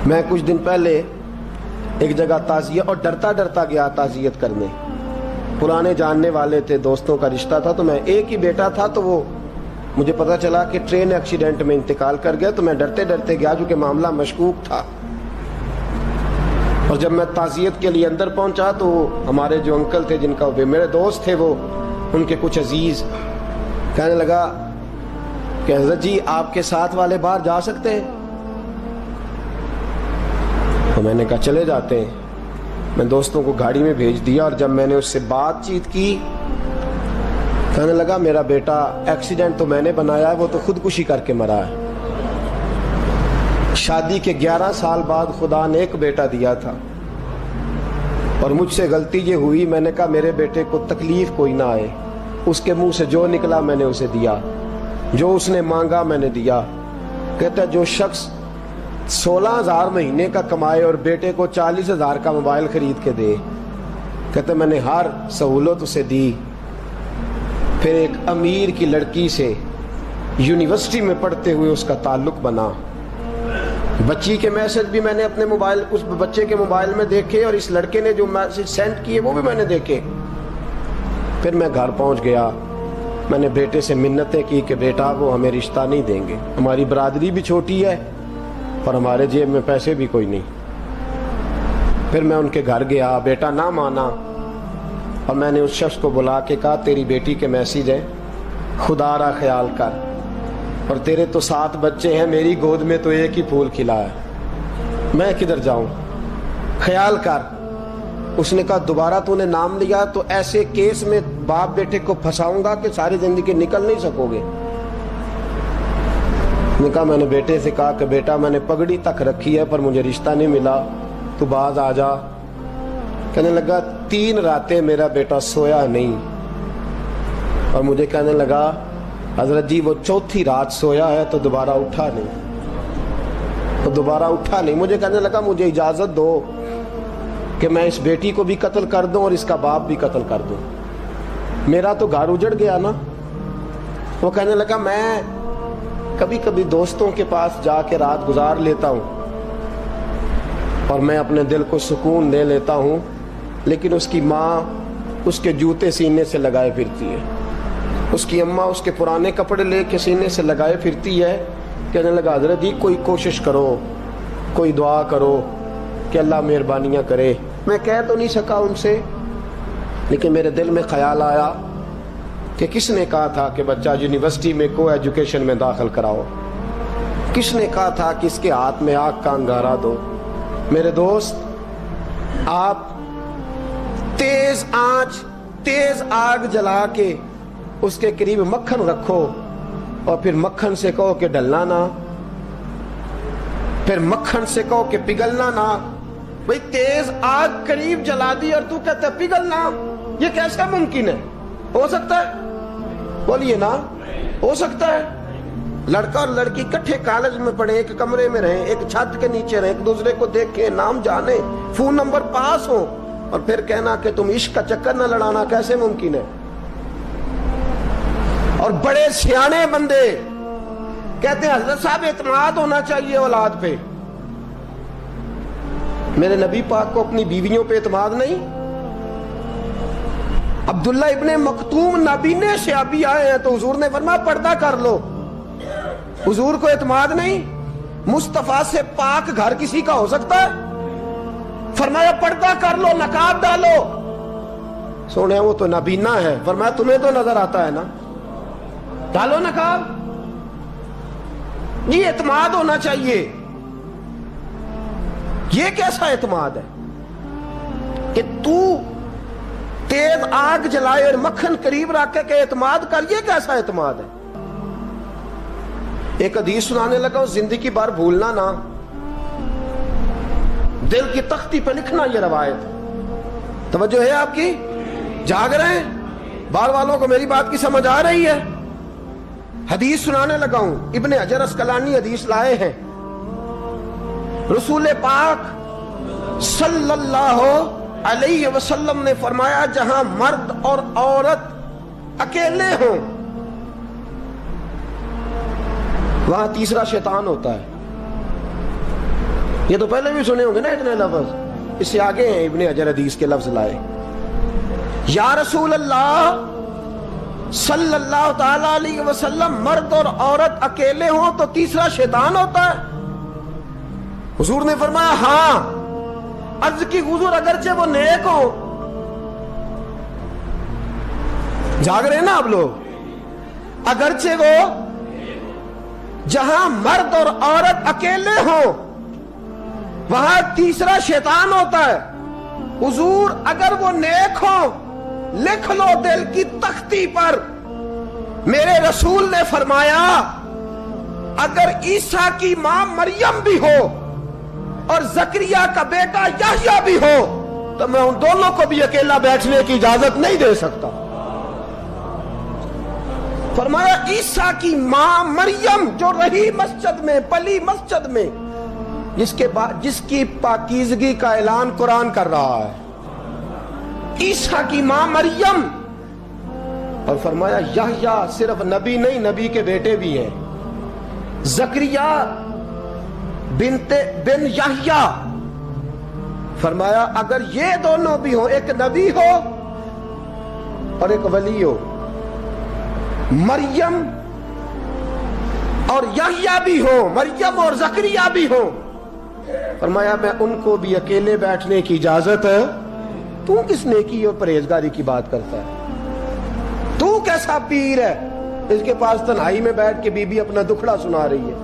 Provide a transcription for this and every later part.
میں کچھ دن پہلے ایک جگہ تعزیت، اور ڈرتا ڈرتا گیا تعزیت کرنے. پرانے جاننے والے تھے، دوستوں کا رشتہ تھا، تو میں ایک ہی بیٹا تھا، تو وہ مجھے پتا چلا کہ ٹرین ایکسیڈنٹ میں انتقال کر گیا. تو میں ڈرتے ڈرتے گیا کیونکہ معاملہ مشکوک تھا. اور جب میں تعزیت کے لیے اندر پہنچا تو ہمارے جو انکل تھے، جن کا میرے دوست تھے، وہ ان کے کچھ عزیز کہنے لگا کہ حضرت جی آپ کے ساتھ والے باہر جا سکتے ہیں؟ تو میں نے کہا چلے جاتے ہیں. میں دوستوں کو گاڑی میں بھیج دیا، اور جب میں نے اس سے بات چیت کی، کہنے لگا میرا بیٹا ایکسیڈنٹ تو میں نے بنایا ہے، وہ تو خودکشی کر کے مرا ہے. شادی کے 11 سال بعد خدا نے ایک بیٹا دیا تھا، اور مجھ سے غلطی یہ ہوئی، میں نے کہا میرے بیٹے کو تکلیف کوئی نہ آئے. اس کے منہ سے جو نکلا میں نے اسے دیا، جو اس نے مانگا میں نے دیا. کہتا ہے جو شخص 16,000 مہینے کا کمائے اور بیٹے کو 40,000 کا موبائل خرید کے دے، کہتا ہے میں نے ہر سہولت اسے دی. پھر ایک امیر کی لڑکی سے یونیورسٹی میں پڑھتے ہوئے اس کا تعلق بنا. بچی کے میسج بھی میں نے اپنے موبائل، اس بچے کے موبائل میں دیکھے، اور اس لڑکے نے جو میسج سینڈ کیے وہ بھی میں نے دیکھے. پھر میں گھر پہنچ گیا، میں نے بیٹے سے منتیں کی کہ بیٹا وہ ہمیں رشتہ نہیں دیں گے، ہماری برادری بھی چھوٹی ہے اور ہمارے جیب میں پیسے بھی کوئی نہیں. پھر میں ان کے گھر گیا، بیٹا نہ مانا، اور میں نے اس شخص کو بلا کے کہا تیری بیٹی کے میسج ہیں، خدا را خیال کر، اور تیرے تو 7 بچے ہیں، میری گود میں تو ایک ہی پھول کھلا ہے، میں کدھر جاؤں، خیال کر. اس نے کہا دوبارہ تو نے نام لیا تو ایسے کیس میں باپ بیٹے کو پھنساؤں گا کہ ساری زندگی نکل نہیں سکو گے. نے کہا میں نے بیٹے سے کہا کہ بیٹا میں نے پگڑی تک رکھی ہے پر مجھے رشتہ نہیں ملا، تو باز آ جا. کہنے لگا 3 راتیں میرا بیٹا سویا نہیں، اور مجھے کہنے لگا حضرت جی وہ 4تھی رات سویا ہے تو دوبارہ اٹھا نہیں. مجھے کہنے لگا مجھے اجازت دو کہ میں اس بیٹی کو بھی قتل کر دوں اور اس کا باپ بھی قتل کر دوں، میرا تو گھر اجڑ گیا نا. وہ کہنے لگا میں کبھی کبھی دوستوں کے پاس جا کے رات گزار لیتا ہوں اور میں اپنے دل کو سکون دے لیتا ہوں، لیکن اس کی ماں اس کے جوتے سینے سے لگائے پھرتی ہے، اس کی اماں اس کے پرانے کپڑے لے کے سینے سے لگائے پھرتی ہے. کہنے لگا حضرت جی کوئی کوشش کرو، کوئی دعا کرو کہ اللہ مہربانیاں کرے. میں کہہ تو نہیں سکا ان سے، لیکن میرے دل میں خیال آیا کہ کس نے کہا تھا کہ بچہ یونیورسٹی میں کو ایجوکیشن میں داخل کراؤ، کس نے کہا تھا کہ اس کے ہاتھ میں آگ کا انگارہ دو. میرے دوست آپ تیز آنچ، تیز آگ جلا کے اس کے قریب مکھن رکھو، اور پھر مکھن سے کہو کہ ڈلنا نہ، پھر مکھن سے کہو کہ پگھلنا نہ. بھئی تیز آگ قریب جلا دی اور تو کہتا ہے پگھلنا، یہ کیسا ممکن ہے؟ ہو سکتا ہے؟ بولیے نا، ہو سکتا ہے؟ لڑکا اور لڑکی کٹھے کالج میں پڑھیں، ایک کمرے میں رہیں، ایک چھت کے نیچے رہیں، ایک دوسرے کو دیکھیں، نام جانیں، فون نمبر پاس ہو، اور پھر کہنا کہ تم عشق کا چکر نہ لڑانا، کیسے ممکن ہے؟ اور بڑے سیانے بندے کہتے ہیں حضرت صاحب اعتماد ہونا چاہیے اولاد پہ. میرے نبی پاک کو اپنی بیویوں پہ اعتماد نہیں؟ عبداللہ ابن مکتوم نابینے سے ابھی آئے ہیں تو حضور نے فرمایا پردہ کر لو. حضور کو اعتماد نہیں؟ مصطفیٰ سے پاک گھر کسی کا ہو سکتا ہے؟ فرمایا پردہ کر لو، نقاب ڈالو. سونے وہ تو نابینا ہے، فرمایا تمہیں تو نظر آتا ہے نا، ڈالو نقاب. یہ اعتماد ہونا چاہیے. یہ کیسا اعتماد ہے کہ تو تیز آگ جلائے اور مکھن قریب رکھ کے اعتماد کر؟ یہ کیسا اعتماد ہے؟ ایک حدیث سنانے لگا، زندگی بھر بھولنا نہ، دل کی تختی پہ لکھنا یہ روایت. توجہ ہے آپ کی؟ جاگ رہے ہیں؟ بار والوں کو میری بات کی سمجھ آ رہی ہے؟ حدیث سنانے لگا ہوں، ابن حجر اسقلانی حدیث لائے ہیں. رسول پاک صلی اللہ علیہ وسلم نے فرمایا جہاں مرد اور عورت اکیلے ہوں وہاں تیسرا شیطان ہوتا ہے. یہ تو پہلے بھی سنے ہوں گے نا اتنے لفظ، اس سے آگے ہیں ابن حجر حدیث کے لفظ لائے. یا رسول اللہ صلی اللہ تعالی علیہ وسلم، مرد اور عورت اکیلے ہوں تو تیسرا شیطان ہوتا ہے؟ حضور نے فرمایا ہاں. عرض کی حضور اگرچہ وہ نیک ہو، جاگ رہے نا آپ لوگ، اگرچہ وہ جہاں مرد اور عورت اکیلے ہوں وہاں تیسرا شیطان ہوتا ہے. حضور اگر وہ نیک ہو لکھ لو دل کی تختی پر. میرے رسول نے فرمایا اگر عیسیٰ کی ماں مریم بھی ہو اور زکریا کا بیٹا یحییٰ بھی ہو تو میں ان دونوں کو بھی اکیلا بیٹھنے کی اجازت نہیں دے سکتا. فرمایا عیسیٰ کی ماں مریم جو رہی مسجد میں، پلی مسجد میں، جس کی پاکیزگی کا اعلان قرآن کر رہا ہے، عیسیٰ کی ماں مریم. اور فرمایا یحییٰ صرف نبی نہیں، نبی کے بیٹے بھی ہیں، زکریا بن یحییٰ. فرمایا اگر یہ دونوں بھی ہو، ایک نبی ہو اور ایک ولی ہو، مریم اور یحییٰ بھی ہو، مریم اور زکریا بھی ہو، فرمایا میں ان کو بھی اکیلے بیٹھنے کی اجازت ہے. تو کس نیکی اور پرہیزگاری کی بات کرتا ہے؟ تو کیسا پیر ہے اس کے پاس تنہائی میں بیٹھ کے بی بی اپنا دکھڑا سنا رہی ہے؟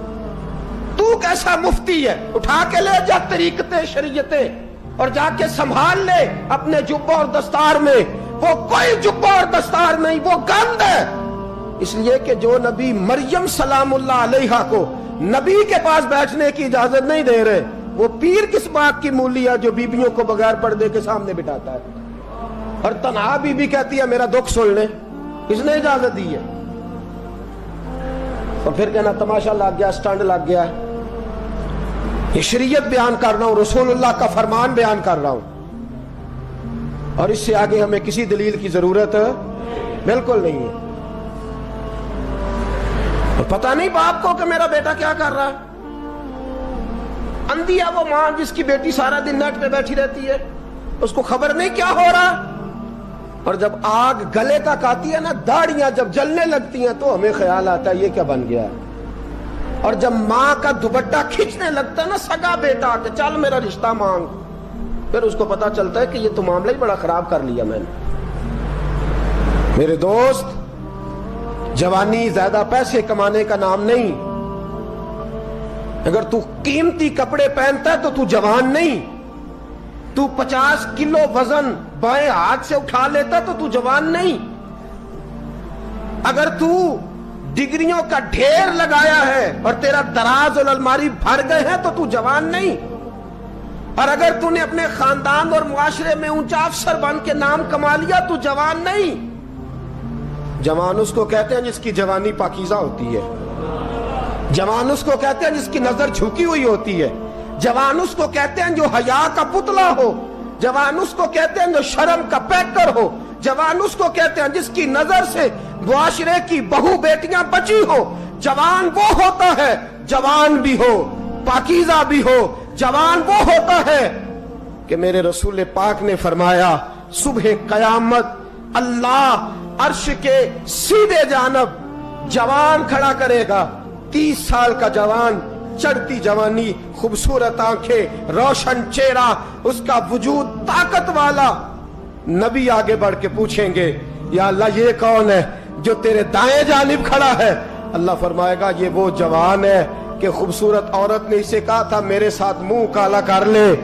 تو کیسا مفتی ہے؟ اٹھا کے لے جا طریقتیں شریعتیں اور جا کے سنبھال لے اپنے جبہ اور دستار میں. وہ کوئی جبہ اور دستار نہیں، وہ گند ہے. اس لیے کہ جو نبی مریم سلام اللہ علیہا کو نبی کے پاس بیٹھنے کی اجازت نہیں دے رہے، وہ پیر کس بات کی مولی ہے جو بیبیوں کو بغیر پردے کے سامنے بٹھاتا ہے؟ اور تنہا بی بی کہتی ہے میرا دکھ سن لے، کس نے اجازت دی ہے؟ اور پھر کہنا تماشا لگ گیا، سٹنڈ لگ گیا. یہ شریعت بیان کر رہا ہوں، رسول اللہ کا فرمان بیان کر رہا ہوں، اور اس سے آگے ہمیں کسی دلیل کی ضرورت بالکل نہیں ہے. پتہ نہیں باپ کو کہ میرا بیٹا کیا کر رہا ہے؟ اندھی ہے وہ ماں جس کی بیٹی سارا دن نیٹ پہ بیٹھی رہتی ہے، اس کو خبر نہیں کیا ہو رہا. اور جب آگ گلے تک آتی ہے نا، داڑیاں جب جلنے لگتی ہیں تو ہمیں خیال آتا ہے یہ کیا بن گیا. اور جب ماں کا دوپٹہ کھینچنے لگتا ہے نا سگا بیٹا کہ چل میرا رشتہ مانگ، پھر اس کو پتا چلتا ہے کہ یہ تو معاملہ ہی بڑا خراب کر لیا میں نے. میرے دوست، جوانی زیادہ پیسے کمانے کا نام نہیں. اگر تو قیمتی کپڑے پہنتا ہے تو تو جوان نہیں. تو 50 کلو وزن بائیں ہاتھ سے اٹھا لیتا تو تو جوان نہیں. اگر تو ڈگریوں کا ڈھیر لگایا ہے اور تیرا دراز اور الماری بھر گئے ہیں تو تو جوان نہیں. اور اگر تو نے اپنے خاندان اور معاشرے میں اونچا افسر بن کے نام کما لیا تو جوان نہیں. جوان اس کو کہتے ہیں جس کی جوانی پاکیزہ ہوتی ہے. جوان اس کو کہتے ہیں جس کی نظر جھکی ہوئی ہوتی ہے. جوان اس کو کہتے ہیں جو حیا کا پتلا ہو. جوان اس کو کہتے ہیں جو شرم کا پیکر ہو. جوان اس کو کہتے ہیں جس کی نظر سے معاشرے کی بہو بیٹیاں بچی ہو. جوان وہ ہوتا ہے، جوان بھی ہو پاکیزہ بھی ہو، جوان وہ ہوتا ہے کہ میرے رسول پاک نے فرمایا صبح قیامت اللہ عرش کے سیدھے جانب جوان کھڑا کرے گا. 30 سال کا جوان، چڑھتی جوانی، خوبصورت آنکھیں، روشن چہرہ، اس کا وجود طاقت والا. نبی آگے بڑھ کے پوچھیں گے یا اللہ یہ کون ہے جو تیرے دائیں جانب کھڑا ہے؟ اللہ فرمائے گا یہ وہ جوان ہے کہ خوبصورت عورت نے اسے کہا تھا میرے ساتھ منہ کالا کر لے،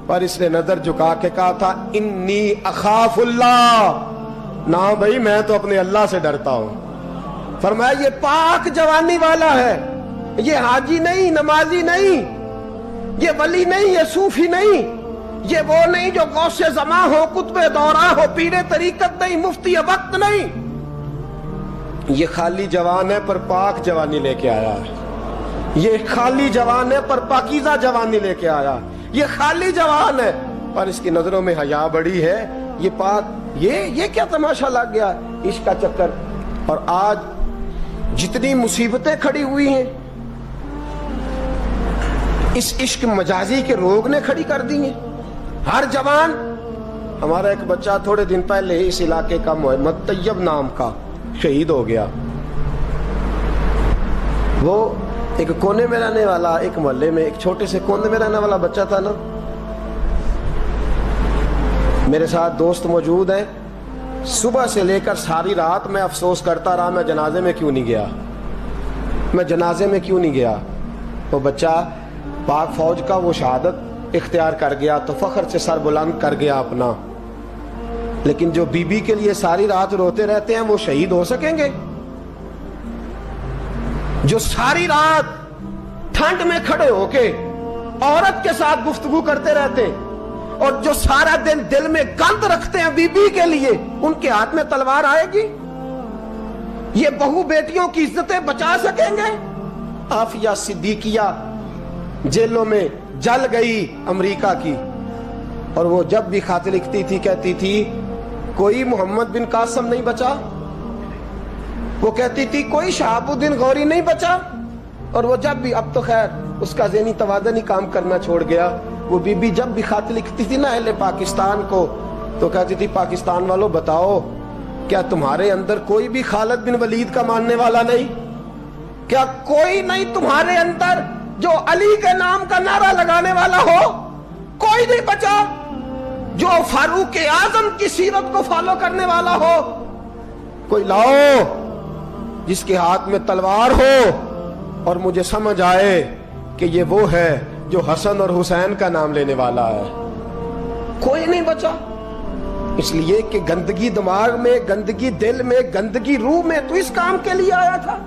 پر اس نے نظر جھکا کے کہا تھا انی اخاف اللہ. نہ بھائی میں تو اپنے اللہ سے ڈرتا ہوں. فرمایا یہ پاک جوانی والا ہے، یہ حاجی نہیں، نمازی نہیں، یہ ولی نہیں، یہ صوفی نہیں، یہ وہ نہیں جو غوث زماں ہو، قطب دورہ ہو، پیر طریقت نہیں، مفتی وقت نہیں. یہ خالی جوان ہے پر پاک جوانی لے کے آیا ہے. یہ خالی جوان ہے پر پاکیزہ جوانی لے کے آیا. یہ خالی جوان ہے پر اس کی نظروں میں حیا بڑی ہے. یہ پاک، یہ کیا تماشا لگ گیا عشق کا چکر. اور آج جتنی مصیبتیں کھڑی ہوئی ہیں اس عشق مجازی کے روگ نے کھڑی کر دی ہیں ہر جوان. ہمارا ایک بچہ تھوڑے دن پہلے اس علاقے کا محمد طیب نام کا شہید ہو گیا. وہ ایک کونے میں رہنے والا، ایک محلے میں ایک چھوٹے سے کونے میں رہنے والا بچہ تھا نا. میرے ساتھ دوست موجود ہیں. صبح سے لے کر ساری رات میں افسوس کرتا رہا میں جنازے میں کیوں نہیں گیا، میں جنازے میں کیوں نہیں گیا. وہ بچہ پاک فوج کا وہ شہادت اختیار کر گیا تو فخر سے سر بلند کر گیا اپنا. لیکن جو بی بی کے لیے ساری رات روتے رہتے ہیں وہ شہید ہو سکیں گے؟ جو ساری رات ٹھنڈ میں کھڑے ہو کے عورت کے ساتھ گفتگو کرتے رہتے ہیں اور جو سارا دن دل میں گند رکھتے ہیں بی بی کے لیے، ان کے ہاتھ میں تلوار آئے گی؟ یہ بہو بیٹیوں کی عزتیں بچا سکیں گے؟ عافیہ صدیقیہ جیلوں میں جل گئی امریکہ کی، اور وہ جب بھی خط لکھتی تھی کہتی تھی کوئی محمد بن قاسم نہیں بچا، وہ کہتی تھی کوئی شہاب الدین غوری نہیں بچا. اور وہ جب بھی، اب تو خیر اس کا ذہنی توازن ہی کام کرنا چھوڑ گیا، وہ بی بی جب بھی خط لکھتی تھی نا اہل پاکستان کو تو کہتی تھی پاکستان والوں بتاؤ کیا تمہارے اندر کوئی بھی خالد بن ولید کا ماننے والا نہیں؟ کیا کوئی نہیں تمہارے اندر جو علی کے نام کا نعرہ لگانے والا ہو؟ کوئی نہیں بچا جو فاروق اعظم کی سیرت کو فالو کرنے والا ہو؟ کوئی لاؤ جس کے ہاتھ میں تلوار ہو اور مجھے سمجھ آئے کہ یہ وہ ہے جو حسن اور حسین کا نام لینے والا ہے. کوئی نہیں بچا. اس لیے کہ گندگی دماغ میں، گندگی دل میں، گندگی روح میں تو اس کام کے لیے آیا تھا.